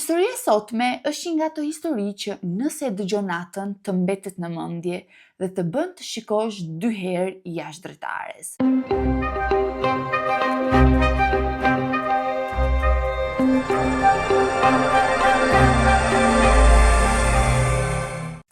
Historia e sotme është një nga ato histori që nëse e dëgjon natën të mbetet në mendje dhe të bën të shikosh 2 herë jashtë dritares.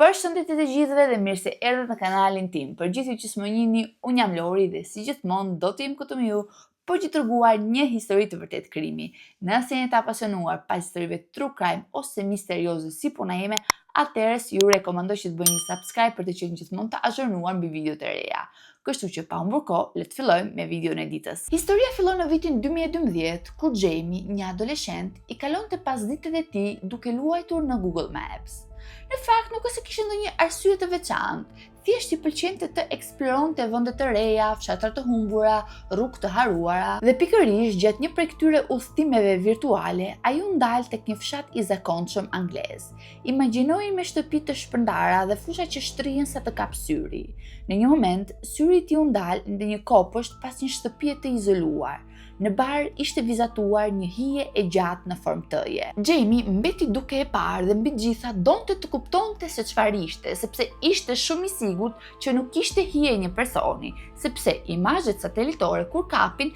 Përshëndetje të gjithëve dhe mirë se erdhët në kanalin tim. Për gjithë ju që s'më njihni, unë jam Lori dhe si gjithmonë do të jem këtu me ju për që treguar një histori të vërtet krimi. Nëse jeni të apasionuar pas historive true crime ose misterioze si puna ime, atëherë ju rekomandoj që të bëni një subscribe për të qenë gjithmonë të azhurnuar mbi videot e reja. Kështu që pa humbur kohë, le të fillojmë me videon e ditës. Historia fillon në vitin 2012, kur Jamie, një adoleshent, i kalonte pasditet e tij duke luajtur në Google Maps. Në fakt, nuk se kishte ndonjë arsye të veçantë, thjesht i pëlqente të eksploronte vende të reja, fshatra të humbura, rrugë të haruara, dhe pikërisht gjatë një prej këtyre udhëtimeve virtuale, ai u ndal tek një fshat i zakonshëm anglez. Imagjinoi me shtëpi të shpërndara dhe fusha që shtrihen sa të kap syri. Në një moment, syri i tij u ndal në një kopësht pas një shtëpie të izoluar. Në bar ishte vizatuar një hije e gjatë në formë tëje. Jamie mbeti duke e parë dhe mbi gjitha donte të kuptonte se çfarë ishte, sepse ishte shumë i sigurt që nuk ishte hije një personi, sepse imazhet satelitore kur kapin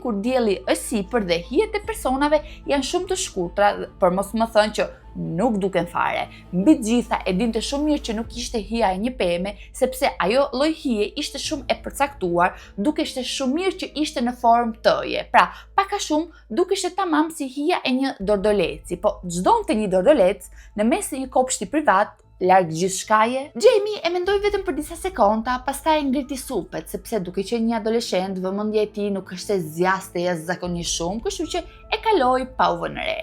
kur dielli është sipër dhe hijet e personave janë shumë të shkurtra, për mos më thënë që nuk duken fare. Mbi gjitha e dinte shumë mirë që nuk ishte hija e një peme, sepse ajo lloj hije ishte shumë e përcaktuar, dukeshte shumë mirë që ishte në formë tëje. Pra, pak a shumë dukeshte tamam si hija e një dordoleci, po çdonte një dordolec në mes të një kopshti privat, larg gjithçkaje. Jamie e mendoi vetëm për disa sekonda, pastaj ngriti supet, sepse duke qenë një adoleshent, vëmendja e tij nuk është se zgjaste jashtëzakonisht shumë, kështu që e kaloi pa u vënë re.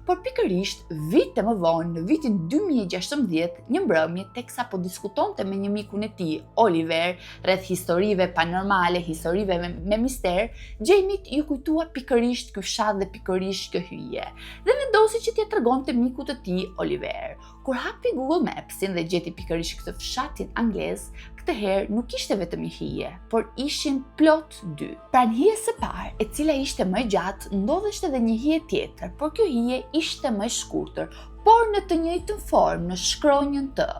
Por pikërisht, vite më vonë, në vitin 2016, një mbrëmje, teksa po diskutonte me një mikun e tij, Oliver, rreth historive paranormale, historive me mister, Jamie ju kujtua pikërisht ky fshat dhe pikërisht kjo hyje. Dhe vendosi që t'ia tregonte mikut të tij, Oliver. Kur hapi Google Mapsin dhe gjeti pikërisht këtë fshatin anglez, këtë herë nuk ishte vetëm një hije, por ishin plot 2. Pranë hijes së parë, e cila ishte më e gjatë, ndodheshte edhe një hije tjetër, por kjo hije ishte më e shkurtër, por në të njëjtën formë, në shkronjën T.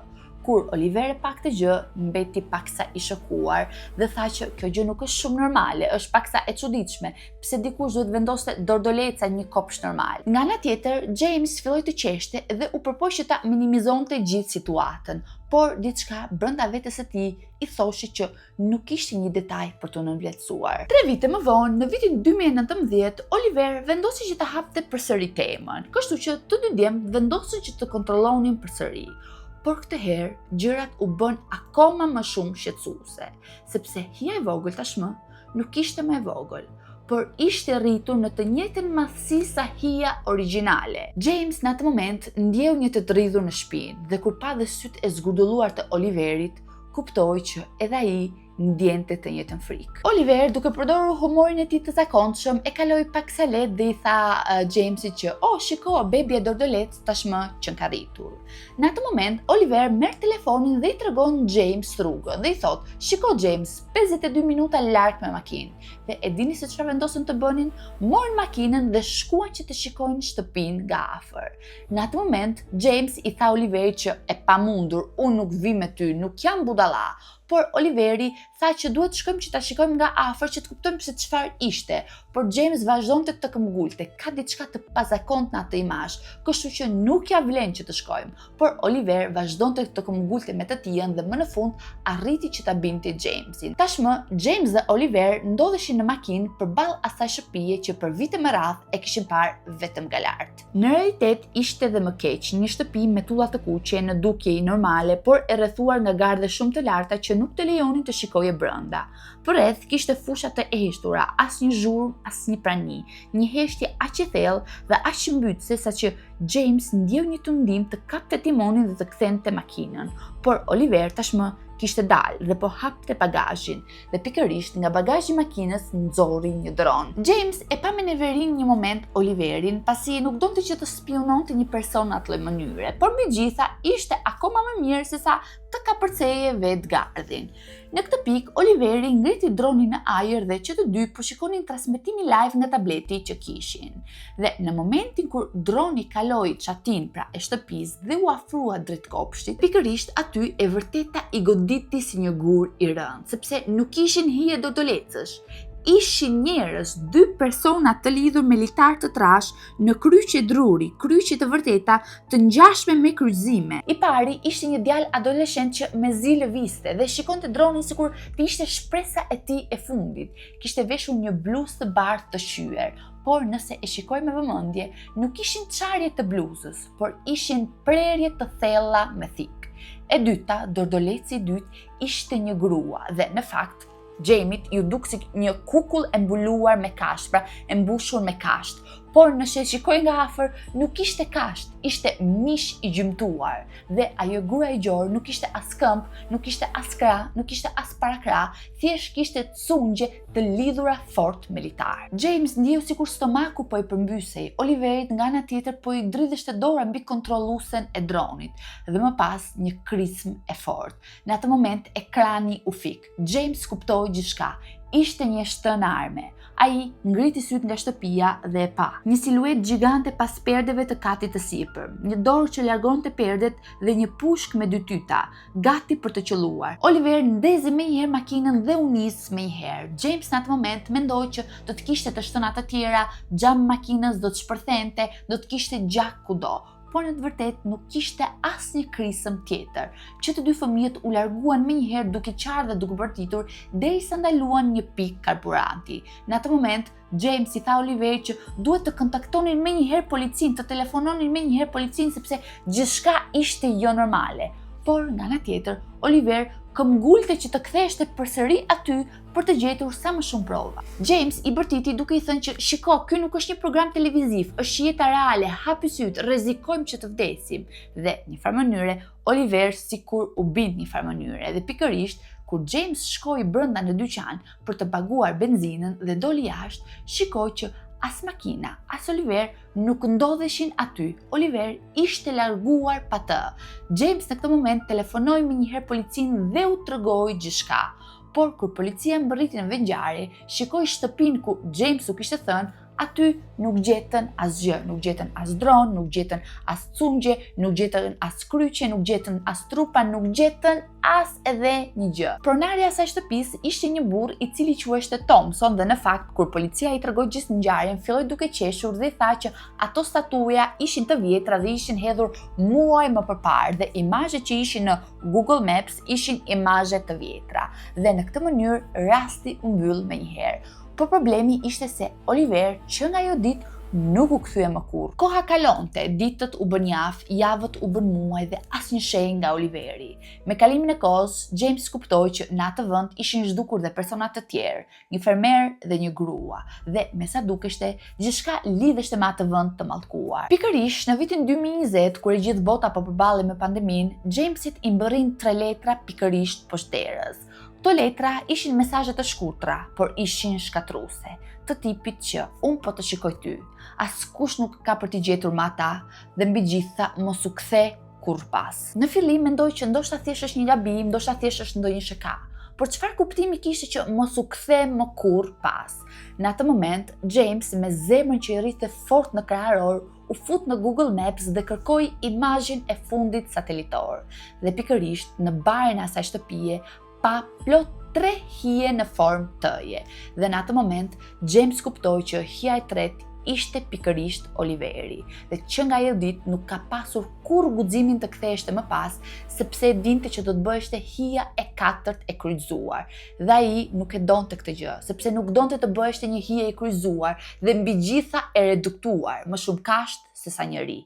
Kur Oliver e pa këtë gjë, mbeti paksa i shokuar dhe tha që kjo gjë nuk është shumë normale, është paksa e çuditshme, pse dikush duhet vendoste dordoleca në një kopsht normal. Nga ana tjetër, James filloi të qeshte dhe u përpoq që ta minimizonte gjithë situatën, por diçka brenda vetes së tij i thoshte që nuk ishte një detaj për të nënvlerësuar. 3 vite më vonë, në vitin 2019, Oliver vendosi që ta hapte përsëri temën, kështu që të dy djemt vendosën që të kontrollonin përsëri. Por këtë herë, gjërat u bën akoma më shumë shqetësuese, sepse hija e vogël tashmë nuk ishte më e vogël, por ishte rritur në të njëjtën madhësi sa hija origjinale. James në atë moment ndjeu një të rridhur në shpinë dhe kur pa dhe sytë e zgurdulluar të Oliverit, kuptoi që edhe ai ndjente të njëjtën frikë. Oliver, duke përdorur humorin e tij të zakonshëm, e kaloi paksa lehtë dhe i tha Jamesit që shiko, bebi e dordolec tashmë që ka rritur. Në atë moment, Oliver merr telefonin dhe i tregon James rrugën dhe i thot: "Shiko James, 52 minuta larg me makinë." Dhe e dini se çfarë vendosën të bënin? Morën makinën dhe shkuan që të shikojnë shtëpinë nga afër. Në atë moment, James i tha Oliverit që e pamundur, unë nuk vi me ty, nuk jam budalla. Por Oliveri tha që duhet shkojmë që ta shikojmë nga afër që të kuptojmë se çfarë ishte, por James vazhdonte të këmbgulte, ka diçka të pazakontë në atë imazh, kështu që nuk ja vlen që të shkojmë. Por Oliver vazhdonte të këmbgulte me të tijën dhe më në fund arriti që ta binte Jamesin. Tashmë James dhe Oliver ndodheshin në makinë përballë asaj shtëpie që për vite më radh e kishin parë vetëm nga lart. Në realitet ishte edhe më keq, një shtëpi me tulla të kuqe në dukje normale, por e rrethuar nga gardhe shumë të larta që nuk të lejonin të shikoje brenda. Përreth kishte fusha të eheshtura, asnjë zhurmë, asnjë prani, një heshtje aq e thellë dhe aq mbytëse saqë James ndjeu një tundim të kapte timonin dhe të kthente makinën. Por Oliver tashmë kishte dalë dhe po hapte bagazhin dhe pikërisht nga bagazhi i makinës nxorri një dron. James e pa me neverin një moment Oliverin, pasi nuk donte që të spiononte një person në atë lloj mënyre, por mbi gjitha ishte akoma më mirë se sa të kapërceje vetë gardhin. Në këtë pikë, Oliveri ngriti dronin në ajër dhe që të dy po shikonin transmetimi live nga tableti që kishin. Dhe në momentin kur droni kaloi çatin pra e shtëpisë dhe u afrua drejt kopshtit, pikërisht aty e vërteta i goditi si një gur i rënd, sepse nuk ishin hije dodolecësh. Ishin njerëz, dy persona të lidhur me litar të trash në kryqe druri, kryqe të vërteta të ngjashme me kryqëzime. I pari ishte një djalë adoleshent që mezi lëviste dhe shikonte dronin sikur të ishte shpresa e tij e fundit. Kishte veshur një bluzë të bardhë të shyer, por nëse e shikoj me vëmendje, nuk ishin çarje të bluzës, por ishin prerje të thella me thik. E dyta, dordoleci i dytë ishte një grua dhe në fakt Jamie ju duk si një kukull e mbuluar me kasht, pra e mbushur me kasht. Por nëse shikoj nga afër, nuk ishte kasht, ishte mish i gjymtuar. Dhe ajo grua e gjorë nuk ishte as këmp, nuk ishte as krah, nuk ishte as parakrah, thjesht kishte cungje të lidhura fort me litar. James ndieu sikur stomaku po i përmbysej. Oliverit nga ana tjetër po i dridheshte dora mbi kontrolluesen e dronit dhe më pas një krism e fort. Në atë moment ekrani u fik. James kuptoi gjithçka. Ishte një shtën arme. Ai ngriti syt nga shtëpia dhe e pa. Një siluet gjigante pas perdeve të katit të sipër, një dorë që largonte perdet dhe një pushk me dy tyta, gati për të qelluar. Oliver ndezi menjëherë makinën dhe u nis menjëherë. James në atë moment mendoi që do të kishte të shtëna të tjera, xham makinës do të shpërthente, do të kishte gjak kudo. Por në të vërtet nuk kishte asnjë krisëm tjetër, që të dy fëmijët u larguan menjëherë duke qarë dhe duke bërtitur derisa ndaluan një pikë karburanti. Në atë moment, James i tha Oliverit që duhet të kontaktonin menjëherë policinë, të telefononin menjëherë policinë sepse gjithçka ishte jo normale. Por nga ana tjetër, Oliver këmbgulte që të ktheheshte përsëri aty për të gjetur sa më shumë prova. James i bërtiti duke i thënë që shiko, ky nuk është një program televiziv, është jeta reale, hapi syt, rrezikojmë që të vdesim. Dhe në një farë mënyre, Oliver sikur u bind në një farë mënyre dhe pikërisht kur James shkoi brenda në dyqan për të paguar benzinën dhe doli jashtë, shikoi që as makina, as Oliver nuk ndodheshin aty. Oliver ishte larguar pa të. James në këtë moment telefonoi menjëherë policinë dhe u tregoi gjithçka. Por kur policia mbërriti në vendngjarje, shikoi shtëpinë ku James u kishte thënë, aty nuk gjetën asgjë, nuk gjetën as dron, nuk gjetën as cungje, nuk gjetën as kryqe, nuk gjetën as trupa, nuk gjetën as edhe një gjë. Pronarja e asaj shtëpisë ishte një burr i cili quheshte Thompson dhe në fakt kur policia i tregoi gjithë ngjarjen, filloi duke qeshur dhe i tha që ato statuja ishin të vjetra dhe ishin hedhur muaj më përpara dhe imazhet që ishin në Google Maps ishin imazhe të vjetra. Dhe në këtë mënyrë rasti u mbyll menjëherë. Por problemi ishte se Oliver që nga ajo ditë nuk u kthye më kurrë. Koha kalonte, ditët u bën javë, javët u bën muaj dhe asnjë shenjë nga Oliveri. Me kalimin e kohës, James kuptoi që në atë vend ishin zhdukur dhe persona të tjerë, një fermer dhe një grua, dhe me sa dukeshte, gjithçka lidheshte me atë vend të mallkuar. Pikërisht në vitin 2020, kur e gjithë bota po përballej me pandeminë, Jamesit i mbërrin 3 letra pikërisht poshtë derës. Këto letra ishin mesazhe të shkurtra, por ishin shkatruese, të tipit që unë po të shikoj ty, askush nuk ka për t'i gjetur më ata dhe mbi gjitha mos u kthe kurrë pas. Në fillim mendoj që ndoshta thjesht është një gabim, ndoshta thjesht është ndonjë shaka. Por çfarë kuptimi kishte që mos u kthe më kurrë pas? Në atë moment, James me zemrën që i rrite fort në krahëror, u fut në Google Maps dhe kërkoi imazhin e fundit satelitor. Dhe pikërisht në barin e asaj shtëpie pa plot 3 hije në formë tëje. Dhe në atë moment, James kuptoi që hija e tretë ishte pikërisht Oliveri. Dhe që nga ajo ditë nuk ka pasur kurrë guximin të ktheheshte më pas, sepse e dinte që do të bëheshte hija e 4 e kryqëzuar. Dhe ai nuk e donte këtë gjë, sepse nuk donte të bëheshte një hije e kryqëzuar dhe mbi gjitha e reduktuar, më shumë kasht se sa njeri.